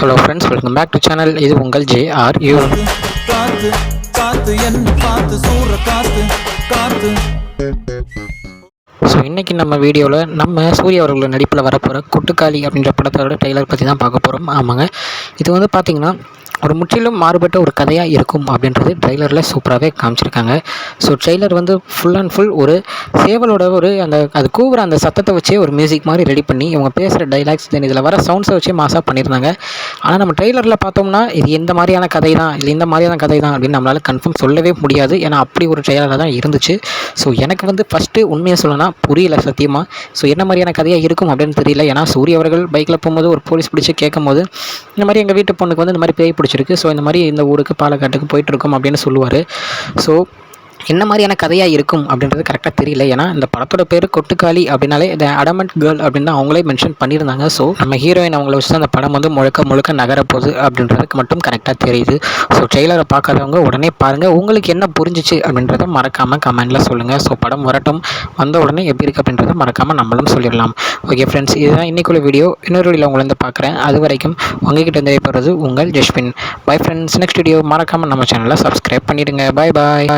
Hello friends, welcome back to channel. இது உங்கள் JRU. காத்து காத்து என்ன காத்து சூற காத்து காத்து. ஸோ இன்றைக்கி நம்ம வீடியோவில் நம்ம சூர்யா அவர்களோட நடிப்பில் வரப்போகிற கொட்டுக்காளி அப்படின்ற படத்தோட ட்ரெய்லர் பற்றி தான் பார்க்க போகிறோம். ஆமாங்க, இது வந்து பார்த்திங்கன்னா ஒரு முற்றிலும் மாறுபட்ட ஒரு கதையாக இருக்கும் அப்படின்றது ட்ரெய்லரில் சூப்பராகவே காமிச்சிருக்காங்க. ஸோ ட்ரெய்லர் வந்து ஃபுல் அண்ட் ஃபுல் ஒரு சேவலோட ஒரு அது கூவுற அந்த சத்தத்தை வச்சே ஒரு மியூசிக் மாதிரி ரெடி பண்ணி இவங்க பேசுகிற டைலாக்ஸ் தென் இதில் வர சவுண்ட்ஸை வச்சே மாசாக பண்ணியிருந்தாங்க. ஆனால் நம்ம ட்ரெய்லரில் பார்த்தோம்னா இது எந்த மாதிரியான கதை தான், இல்லை இந்த மாதிரியான கதை தான் அப்படின்னு நம்மளால் கன்ஃபார்ம் சொல்லவே முடியாது. ஏன்னா அப்படி ஒரு ட்ரெய்லராக தான் இருந்துச்சு. ஸோ எனக்கு வந்து ஃபஸ்ட்டு உண்மையை சொல்லணும்னா புரியல சத்தியமாக. ஸோ என்ன மாதிரியான கதையாக இருக்கும் அப்படின்னு தெரியல. ஏன்னா சூர்யா அவர்கள் பைக்கில் போகும்போது ஒரு போலீஸ் பிடிச்சி கேட்கும்போது இந்த மாதிரி எங்கள் வீட்டு பொண்ணுக்கு வந்து இந்த மாதிரி பேய் பிடிச்சிருக்கு, ஸோ இந்த மாதிரி இந்த ஊருக்கு பாலக்காட்டுக்கு போயிட்டுருக்கோம் அப்படின்னு சொல்லுவார். ஸோ என்ன மாதிரியான கதையாக இருக்கும் அப்படின்றது கரெக்டாக தெரியல. ஏன்னா இந்த படத்தோட பேர் கொட்டுக்காளி அப்படின்னாலே த அடமண்ட் கேர்ள் அப்படின்னு தான் அவங்களே மென்ஷன் பண்ணியிருந்தாங்க. ஸோ நம்ம ஹீரோயின் அவங்கள வச்சு தான் அந்த படம் வந்து முழுக்க நகரப்போகுது அப்படின்றதுக்கு மட்டும் கரெக்டாக தெரியுது. ஸோ ட்ரெய்லரை பார்க்காதவங்க உடனே பாருங்கள். உங்களுக்கு என்ன புரிஞ்சிச்சு அப்படின்றத மறக்காமல் கமெண்டில் சொல்லுங்கள். ஸோ படம் வரட்டும், வந்த உடனே எப்படி இருக்குது அப்படின்றத மறக்காமல் நம்மளும் சொல்லிடலாம். ஓகே ஃப்ரெண்ட்ஸ், இதுதான் இன்றைக்குள்ள வீடியோ. இன்னொரு வீடியோவில் உங்களை வந்து பார்க்குறேன். அது வரைக்கும் உங்ககிட்ட இருந்து போகிறது உங்கள் ஜஸ்பின். Bye friends. நெக்ஸ்ட் வீடியோ மறக்காமல் நம்ம சேனலை சப்ஸ்கிரைப் பண்ணிவிடுங்க. பாய் பாய்.